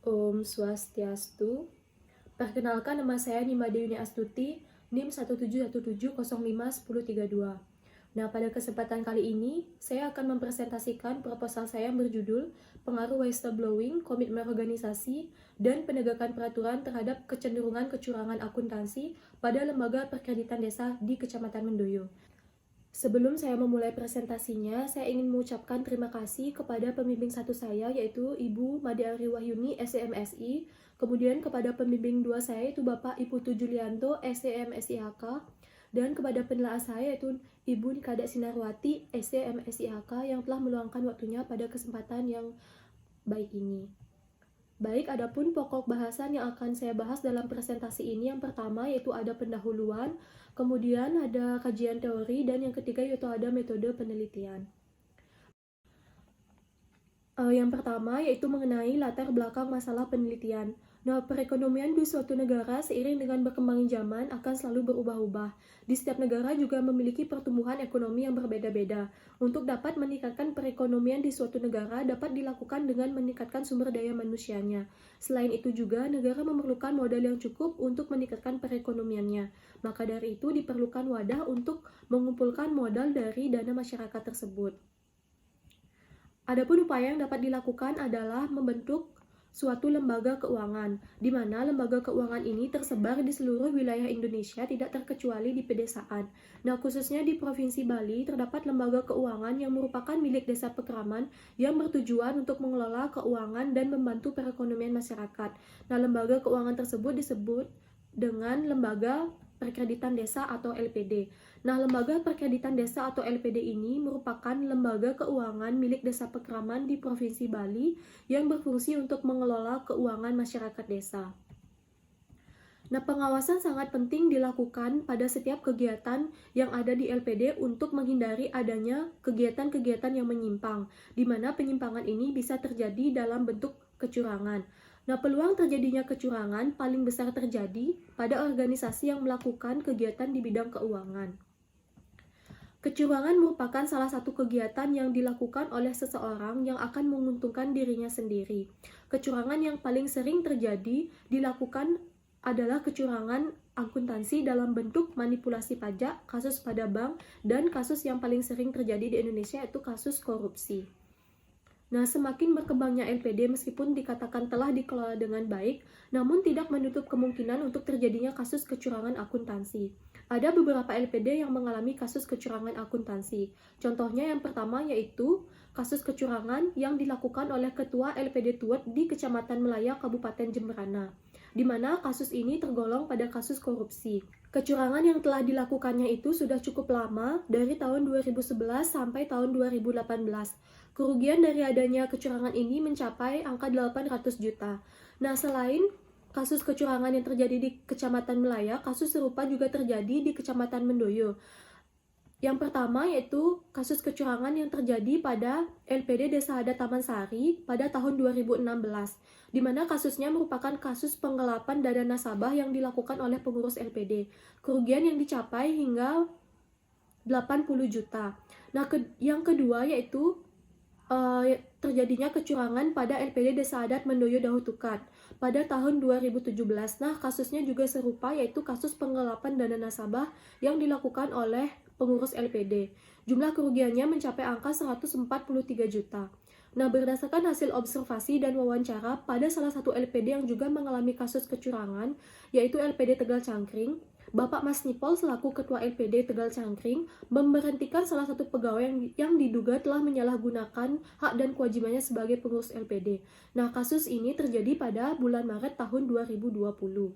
Om Swastiastu. Perkenalkan, nama saya Nimade Yuni Astuti, NIM 171705102. Nah, pada kesempatan kali ini, saya akan mempresentasikan proposal saya yang berjudul Pengaruh Whistleblowing, Komitmen Organisasi, dan Penegakan Peraturan Terhadap Kecenderungan Kecurangan Akuntansi pada Lembaga Perkreditan Desa di Kecamatan Mendoyo. Sebelum saya memulai presentasinya, saya ingin mengucapkan terima kasih kepada pembimbing satu saya, yaitu Ibu Made Ari Wahyuni, SEMSI, kemudian kepada pembimbing dua saya, yaitu Bapak Iputu Julianto, SEMSIHK, dan kepada penelaah saya, yaitu Ibu Nikada Sinarwati, SEMSIHK, yang telah meluangkan waktunya pada kesempatan yang baik ini. Baik, adapun pokok bahasan yang akan saya bahas dalam presentasi ini, yang pertama yaitu ada pendahuluan, kemudian ada kajian teori, dan yang ketiga yaitu ada metode penelitian. Yang pertama yaitu mengenai latar belakang masalah penelitian. Nah, perekonomian di suatu negara seiring dengan berkembangnya zaman akan selalu berubah-ubah. Di setiap negara juga memiliki pertumbuhan ekonomi yang berbeda-beda. Untuk dapat meningkatkan perekonomian di suatu negara dapat dilakukan dengan meningkatkan sumber daya manusianya. Selain itu juga, negara memerlukan modal yang cukup untuk meningkatkan perekonomiannya. Maka dari itu diperlukan wadah untuk mengumpulkan modal dari dana masyarakat tersebut. Adapun upaya yang dapat dilakukan adalah membentuk suatu lembaga keuangan, di mana lembaga keuangan ini tersebar di seluruh wilayah Indonesia, tidak terkecuali di pedesaan. Nah, khususnya di Provinsi Bali, terdapat lembaga keuangan yang merupakan milik Desa Pekraman yang bertujuan untuk mengelola keuangan dan membantu perekonomian masyarakat. Nah, lembaga keuangan tersebut disebut dengan Lembaga Perkreditan Desa atau LPD. Nah, Lembaga Perkreditan Desa atau LPD ini merupakan lembaga keuangan milik Desa Pekraman di Provinsi Bali yang berfungsi untuk mengelola keuangan masyarakat desa. Nah, pengawasan sangat penting dilakukan pada setiap kegiatan yang ada di LPD untuk menghindari adanya kegiatan-kegiatan yang menyimpang, di mana penyimpangan ini bisa terjadi dalam bentuk kecurangan. Nah, peluang terjadinya kecurangan paling besar terjadi pada organisasi yang melakukan kegiatan di bidang keuangan. Kecurangan merupakan salah satu kegiatan yang dilakukan oleh seseorang yang akan menguntungkan dirinya sendiri. Kecurangan yang paling sering terjadi dilakukan adalah kecurangan akuntansi dalam bentuk manipulasi pajak, kasus pada bank, dan kasus yang paling sering terjadi di Indonesia yaitu kasus korupsi. Nah, semakin berkembangnya LPD meskipun dikatakan telah dikelola dengan baik, namun tidak menutup kemungkinan untuk terjadinya kasus kecurangan akuntansi. Ada beberapa LPD yang mengalami kasus kecurangan akuntansi. Contohnya yang pertama yaitu kasus kecurangan yang dilakukan oleh Ketua LPD Tuwet di Kecamatan Melaya, Kabupaten Jemberana, di mana kasus ini tergolong pada kasus korupsi. Kecurangan yang telah dilakukannya itu sudah cukup lama, dari tahun 2011 sampai tahun 2018. Kerugian dari adanya kecurangan ini mencapai angka 800 juta. Nah, selain kasus kecurangan yang terjadi di Kecamatan Melaya, kasus serupa juga terjadi di Kecamatan Mendoyo. Yang pertama yaitu kasus kecurangan yang terjadi pada LPD Desa Adat Taman Sari pada tahun 2016, di mana kasusnya merupakan kasus penggelapan dana nasabah yang dilakukan oleh pengurus LPD. Kerugian yang dicapai hingga 80 juta. Nah, yang kedua yaitu terjadinya kecurangan pada LPD Desa Adat Mendoyo Dahutukat pada tahun 2017. Nah, kasusnya juga serupa, yaitu kasus penggelapan dana nasabah yang dilakukan oleh pengurus LPD. Jumlah kerugiannya mencapai angka 143 juta. Nah, berdasarkan hasil observasi dan wawancara pada salah satu LPD yang juga mengalami kasus kecurangan, yaitu LPD Tegal Cangkring, Bapak Mas Nipol selaku Ketua LPD Tegal Cangkring memberhentikan salah satu pegawai yang diduga telah menyalahgunakan hak dan kewajibannya sebagai pengurus LPD. Nah, kasus ini terjadi pada bulan Maret tahun 2020.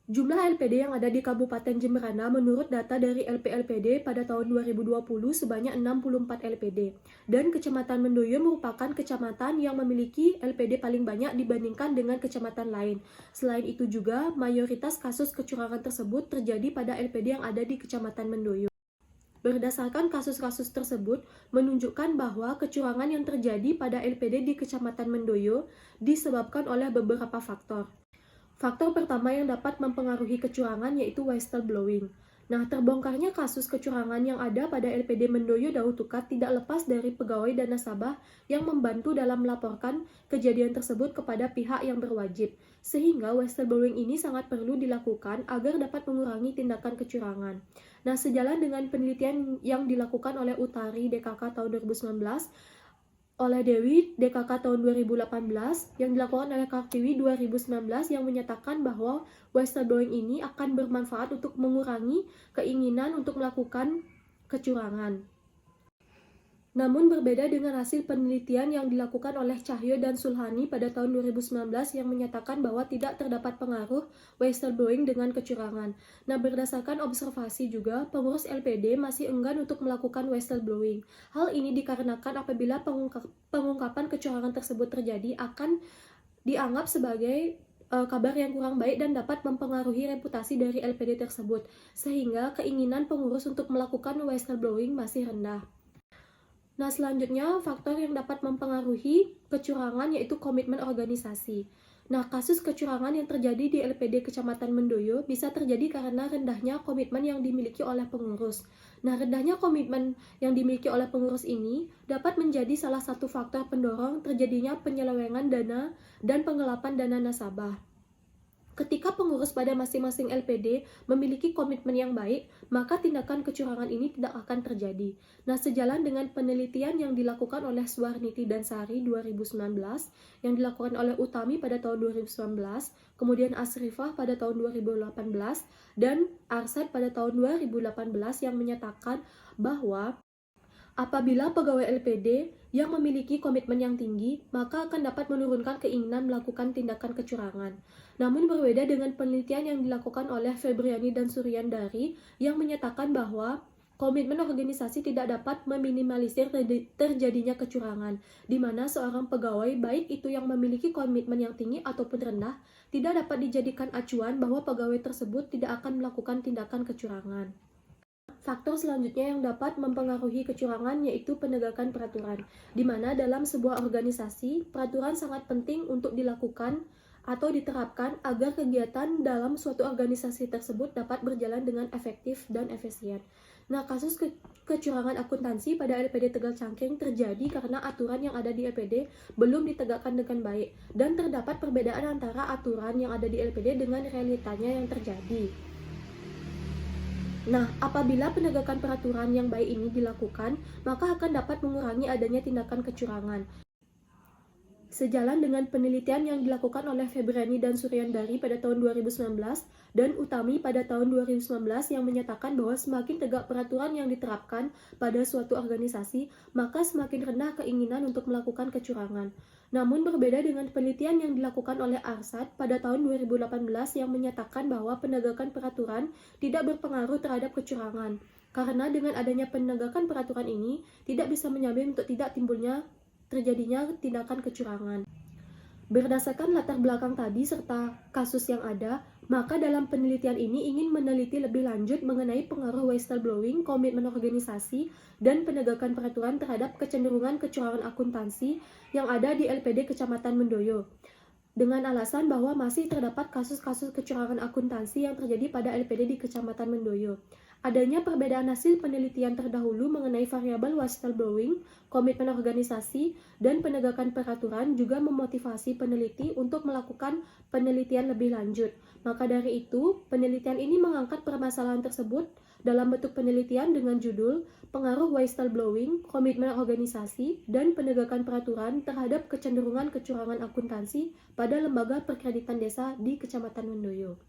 Jumlah LPD yang ada di Kabupaten Jemberana menurut data dari LPLPD pada tahun 2020 sebanyak 64 LPD. Dan Kecamatan Mendoyo merupakan kecamatan yang memiliki LPD paling banyak dibandingkan dengan kecamatan lain. Selain itu juga, mayoritas kasus kecurangan tersebut terjadi pada LPD yang ada di Kecamatan Mendoyo. Berdasarkan kasus-kasus tersebut, menunjukkan bahwa kecurangan yang terjadi pada LPD di Kecamatan Mendoyo disebabkan oleh beberapa faktor. Faktor pertama yang dapat mempengaruhi kecurangan yaitu whistleblowing. Nah, terbongkarnya kasus kecurangan yang ada pada LPD Mendoyo Daud Tukat tidak lepas dari pegawai dan nasabah yang membantu dalam melaporkan kejadian tersebut kepada pihak yang berwajib. Sehingga whistleblowing ini sangat perlu dilakukan agar dapat mengurangi tindakan kecurangan. Nah, sejalan dengan penelitian yang dilakukan oleh Utari DKK tahun 2019, oleh Dewi DKK tahun 2018 yang dilakukan oleh Kartiwi 2019 yang menyatakan bahwa whistleblowing ini akan bermanfaat untuk mengurangi keinginan untuk melakukan kecurangan. Namun berbeda dengan hasil penelitian yang dilakukan oleh Cahyo dan Sulhani pada tahun 2019 yang menyatakan bahwa tidak terdapat pengaruh whistleblowing dengan kecurangan. Nah, berdasarkan observasi juga, pengurus LPD masih enggan untuk melakukan whistleblowing. Hal ini dikarenakan apabila pengungkapan kecurangan tersebut terjadi akan dianggap sebagai kabar yang kurang baik dan dapat mempengaruhi reputasi dari LPD tersebut, sehingga keinginan pengurus untuk melakukan whistleblowing masih rendah. Nah, selanjutnya faktor yang dapat mempengaruhi kecurangan yaitu komitmen organisasi. Nah, kasus kecurangan yang terjadi di LPD Kecamatan Mendoyo bisa terjadi karena rendahnya komitmen yang dimiliki oleh pengurus. Nah, rendahnya komitmen yang dimiliki oleh pengurus ini dapat menjadi salah satu faktor pendorong terjadinya penyelewengan dana dan penggelapan dana nasabah. Ketika pengurus pada masing-masing LPD memiliki komitmen yang baik, maka tindakan kecurangan ini tidak akan terjadi. Nah, sejalan dengan penelitian yang dilakukan oleh Suwarniti dan Sari 2019, yang dilakukan oleh Utami pada tahun 2019, kemudian Asrifah pada tahun 2018, dan Arsad pada tahun 2018 yang menyatakan bahwa apabila pegawai LPD yang memiliki komitmen yang tinggi, maka akan dapat menurunkan keinginan melakukan tindakan kecurangan. Namun berbeda dengan penelitian yang dilakukan oleh Febriani dan Suryandari yang menyatakan bahwa komitmen organisasi tidak dapat meminimalisir terjadinya kecurangan, di mana seorang pegawai, baik itu yang memiliki komitmen yang tinggi ataupun rendah, tidak dapat dijadikan acuan bahwa pegawai tersebut tidak akan melakukan tindakan kecurangan. Faktor selanjutnya yang dapat mempengaruhi kecurangan yaitu penegakan peraturan, di mana dalam sebuah organisasi, peraturan sangat penting untuk dilakukan atau diterapkan agar kegiatan dalam suatu organisasi tersebut dapat berjalan dengan efektif dan efisien. Nah, kasus kecurangan akuntansi pada LPD Tegal Cangkring terjadi karena aturan yang ada di LPD belum ditegakkan dengan baik, dan terdapat perbedaan antara aturan yang ada di LPD dengan realitanya yang terjadi. Nah, apabila penegakan peraturan yang baik ini dilakukan, maka akan dapat mengurangi adanya tindakan kecurangan. Sejalan dengan penelitian yang dilakukan oleh Febriani dan Suryandari pada tahun 2019 dan Utami pada tahun 2019 yang menyatakan bahwa semakin tegak peraturan yang diterapkan pada suatu organisasi, maka semakin rendah keinginan untuk melakukan kecurangan. Namun berbeda dengan penelitian yang dilakukan oleh Arsad pada tahun 2018 yang menyatakan bahwa penegakan peraturan tidak berpengaruh terhadap kecurangan. Karena dengan adanya penegakan peraturan ini tidak bisa menjamin untuk tidak terjadinya tindakan kecurangan. Berdasarkan latar belakang tadi serta kasus yang ada, maka dalam penelitian ini ingin meneliti lebih lanjut mengenai pengaruh whistleblowing, komitmen organisasi, dan penegakan peraturan terhadap kecenderungan kecurangan akuntansi yang ada di LPD Kecamatan Mendoyo. Dengan alasan bahwa masih terdapat kasus-kasus kecurangan akuntansi yang terjadi pada LPD di Kecamatan Mendoyo. Adanya perbedaan hasil penelitian terdahulu mengenai variabel whistleblowing, komitmen organisasi, dan penegakan peraturan juga memotivasi peneliti untuk melakukan penelitian lebih lanjut. Maka dari itu, penelitian ini mengangkat permasalahan tersebut dalam bentuk penelitian dengan judul Pengaruh Whistleblowing, Komitmen Organisasi, dan Penegakan Peraturan terhadap Kecenderungan Kecurangan Akuntansi pada Lembaga Perkreditan Desa di Kecamatan Mendoyo.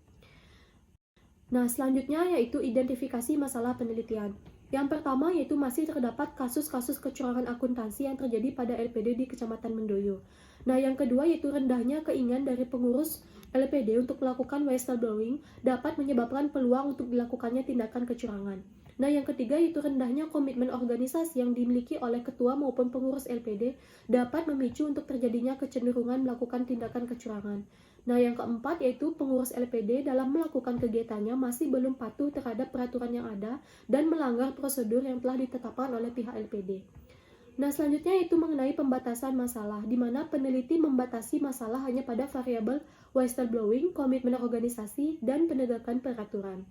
Nah, selanjutnya yaitu identifikasi masalah penelitian. Yang pertama yaitu masih terdapat kasus-kasus kecurangan akuntansi yang terjadi pada LPD di Kecamatan Mendoyo. Nah, yang kedua yaitu rendahnya keinginan dari pengurus LPD untuk melakukan whistleblowing dapat menyebabkan peluang untuk dilakukannya tindakan kecurangan. Nah, yang ketiga yaitu rendahnya komitmen organisasi yang dimiliki oleh ketua maupun pengurus LPD dapat memicu untuk terjadinya kecenderungan melakukan tindakan kecurangan. Nah, yang keempat yaitu pengurus LPD dalam melakukan kegiatannya masih belum patuh terhadap peraturan yang ada dan melanggar prosedur yang telah ditetapkan oleh pihak LPD. Nah, selanjutnya yaitu mengenai pembatasan masalah, di mana peneliti membatasi masalah hanya pada variabel whistleblowing, komitmen organisasi, dan penegakan peraturan.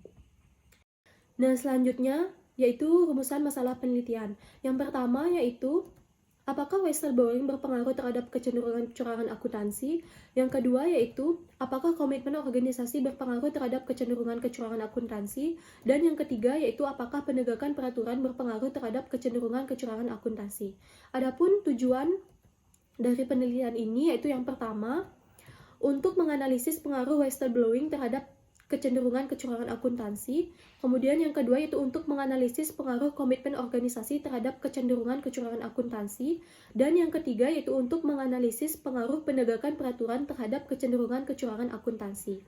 Nah, selanjutnya yaitu rumusan masalah penelitian. Yang pertama yaitu apakah whistleblowing berpengaruh terhadap kecenderungan kecurangan akuntansi? Yang kedua yaitu apakah komitmen organisasi berpengaruh terhadap kecenderungan kecurangan akuntansi? Dan yang ketiga yaitu apakah penegakan peraturan berpengaruh terhadap kecenderungan kecurangan akuntansi? Adapun tujuan dari penelitian ini yaitu yang pertama untuk menganalisis pengaruh whistleblowing terhadap kecenderungan kecurangan akuntansi. Kemudian yang kedua yaitu untuk menganalisis pengaruh komitmen organisasi terhadap kecenderungan kecurangan akuntansi. Dan yang ketiga yaitu untuk menganalisis pengaruh penegakan peraturan terhadap kecenderungan kecurangan akuntansi.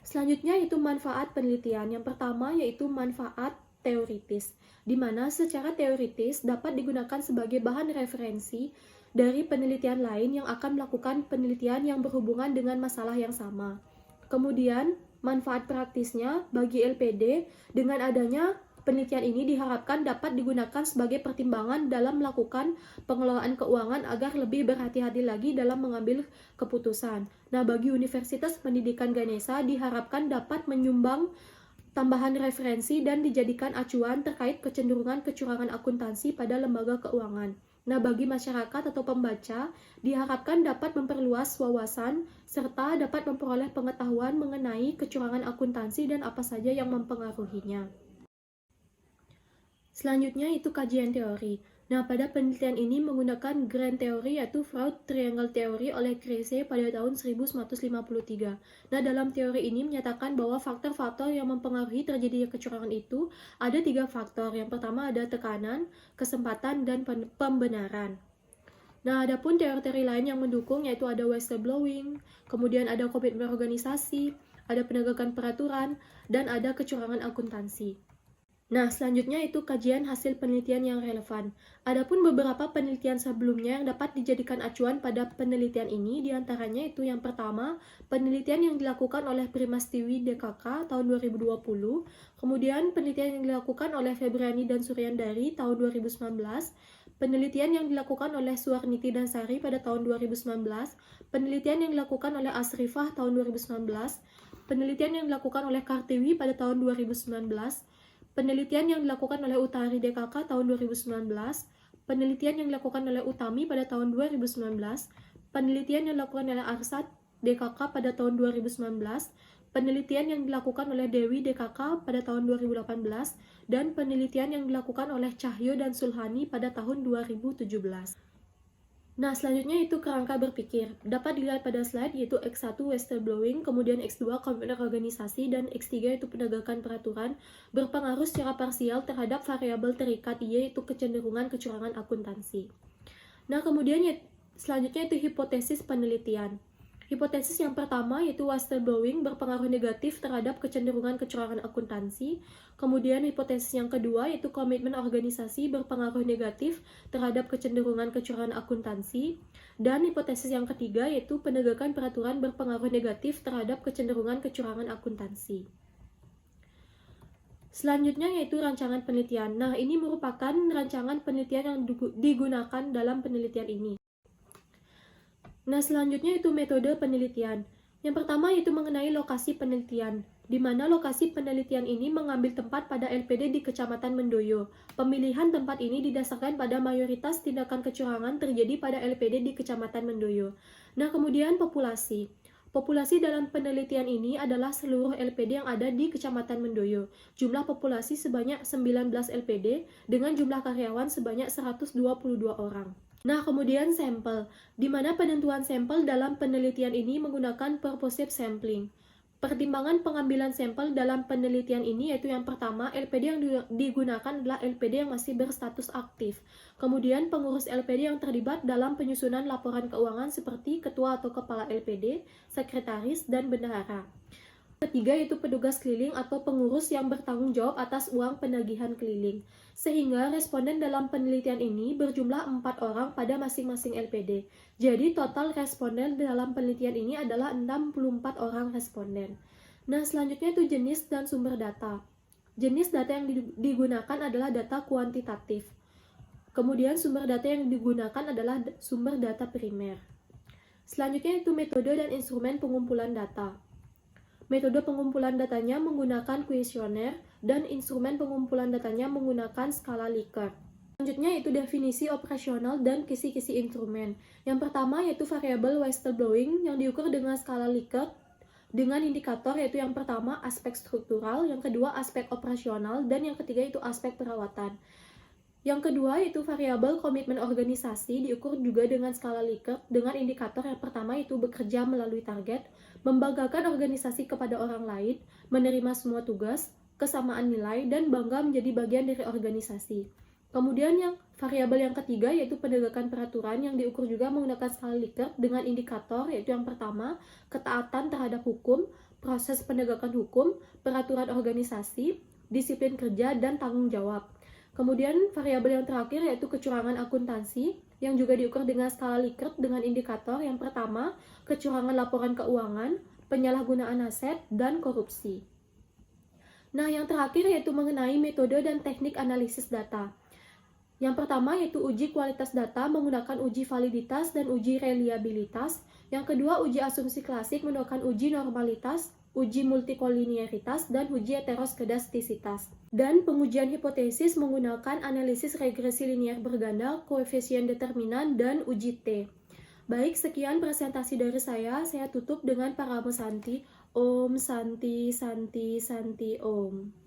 Selanjutnya itu manfaat penelitian. Yang pertama yaitu manfaat teoritis, di mana secara teoritis dapat digunakan sebagai bahan referensi dari penelitian lain yang akan melakukan penelitian yang berhubungan dengan masalah yang sama. Kemudian, manfaat praktisnya bagi LPD dengan adanya penelitian ini diharapkan dapat digunakan sebagai pertimbangan dalam melakukan pengelolaan keuangan agar lebih berhati-hati lagi dalam mengambil keputusan. Nah, bagi Universitas Pendidikan Ganesha diharapkan dapat menyumbang tambahan referensi dan dijadikan acuan terkait kecenderungan kecurangan akuntansi pada lembaga keuangan. Nah, bagi masyarakat atau pembaca, diharapkan dapat memperluas wawasan serta dapat memperoleh pengetahuan mengenai kecurangan akuntansi dan apa saja yang mempengaruhinya. Selanjutnya itu kajian teori. Nah, pada penelitian ini menggunakan grand teori yaitu fraud triangle theory oleh Kruse pada tahun 1953. Nah, dalam teori ini menyatakan bahwa faktor-faktor yang mempengaruhi terjadinya kecurangan itu ada 3 faktor. Yang pertama ada tekanan, kesempatan, dan pembenaran. Nah, adapun teori-teori lain yang mendukung yaitu ada whistleblowing, kemudian ada komitmen organisasi, ada penegakan peraturan, dan ada kecurangan akuntansi. Nah, selanjutnya itu kajian hasil penelitian yang relevan. Adapun beberapa penelitian sebelumnya yang dapat dijadikan acuan pada penelitian ini, diantaranya itu yang pertama, penelitian yang dilakukan oleh Primastiwi DKK tahun 2020, kemudian penelitian yang dilakukan oleh Febriani dan Suryandari tahun 2019, penelitian yang dilakukan oleh Suarniti dan Sari pada tahun 2019, penelitian yang dilakukan oleh Asrifah tahun 2019, penelitian yang dilakukan oleh Kartiwi pada tahun 2019, penelitian yang dilakukan oleh Utari DKK tahun 2019, penelitian yang dilakukan oleh Utami pada tahun 2019, penelitian yang dilakukan oleh Arsad DKK pada tahun 2019, penelitian yang dilakukan oleh Dewi DKK pada tahun 2018, dan penelitian yang dilakukan oleh Cahyo dan Sulhani pada tahun 2017. Nah, selanjutnya itu kerangka berpikir. Dapat dilihat pada slide yaitu X1 whistleblowing, kemudian X2 komitmen organisasi, dan X3 itu penegakan peraturan berpengaruh secara parsial terhadap variabel terikat yaitu kecenderungan kecurangan akuntansi. Nah, kemudian selanjutnya itu hipotesis penelitian. Hipotesis yang pertama yaitu whistleblowing berpengaruh negatif terhadap kecenderungan kecurangan akuntansi. Kemudian hipotesis yang kedua yaitu komitmen organisasi berpengaruh negatif terhadap kecenderungan kecurangan akuntansi. Dan hipotesis yang ketiga yaitu penegakan peraturan berpengaruh negatif terhadap kecenderungan kecurangan akuntansi. Selanjutnya yaitu rancangan penelitian. Nah, ini merupakan rancangan penelitian yang digunakan dalam penelitian ini. Nah, selanjutnya itu metode penelitian. Yang pertama yaitu mengenai lokasi penelitian, di mana lokasi penelitian ini mengambil tempat pada LPD di Kecamatan Mendoyo. Pemilihan tempat ini didasarkan pada mayoritas tindakan kecurangan terjadi pada LPD di Kecamatan Mendoyo. Nah, kemudian populasi. Populasi dalam penelitian ini adalah seluruh LPD yang ada di Kecamatan Mendoyo. Jumlah populasi sebanyak 19 LPD dengan jumlah karyawan sebanyak 122 orang. Nah, kemudian sampel, di mana penentuan sampel dalam penelitian ini menggunakan purposive sampling. Pertimbangan pengambilan sampel dalam penelitian ini yaitu yang pertama, LPD yang digunakan adalah LPD yang masih berstatus aktif. Kemudian pengurus LPD yang terlibat dalam penyusunan laporan keuangan seperti ketua atau kepala LPD, sekretaris, dan bendahara. Ketiga yaitu petugas keliling atau pengurus yang bertanggung jawab atas uang penagihan keliling. Sehingga responden dalam penelitian ini berjumlah 4 orang pada masing-masing LPD. Jadi total responden dalam penelitian ini adalah 64 orang responden. Nah, selanjutnya itu jenis dan sumber data. Jenis data yang digunakan adalah data kuantitatif. Kemudian sumber data yang digunakan adalah sumber data primer. Selanjutnya itu metode dan instrumen pengumpulan data. Metode pengumpulan datanya menggunakan kuesioner, dan instrumen pengumpulan datanya menggunakan skala Likert. Selanjutnya yaitu definisi operasional dan kisi-kisi instrumen. Yang pertama yaitu variabel whistleblowing yang diukur dengan skala Likert dengan indikator yaitu yang pertama aspek struktural, yang kedua aspek operasional, dan yang ketiga itu aspek perawatan. Yang kedua yaitu variabel komitmen organisasi diukur juga dengan skala Likert dengan indikator yang pertama yaitu bekerja melalui target, membanggakan organisasi kepada orang lain, menerima semua tugas, kesamaan nilai, dan bangga menjadi bagian dari organisasi. Kemudian yang variabel yang ketiga yaitu penegakan peraturan yang diukur juga menggunakan skala Likert dengan indikator yaitu yang pertama ketaatan terhadap hukum, proses penegakan hukum, peraturan organisasi, disiplin kerja, dan tanggung jawab. Kemudian variabel yang terakhir yaitu kecurangan akuntansi yang juga diukur dengan skala Likert dengan indikator yang pertama kecurangan laporan keuangan, penyalahgunaan aset, dan korupsi. Nah, yang terakhir yaitu mengenai metode dan teknik analisis data. Yang pertama yaitu uji kualitas data menggunakan uji validitas dan uji reliabilitas. Yang kedua uji asumsi klasik menggunakan uji normalitas, uji multikoliniaritas, dan uji heteroskedastisitas. Dan pengujian hipotesis menggunakan analisis regresi linier berganda, koefisien determinan, dan uji T. Baik, sekian presentasi dari saya. Saya tutup dengan Paramo Santi. Om Santi Santi Santi Om.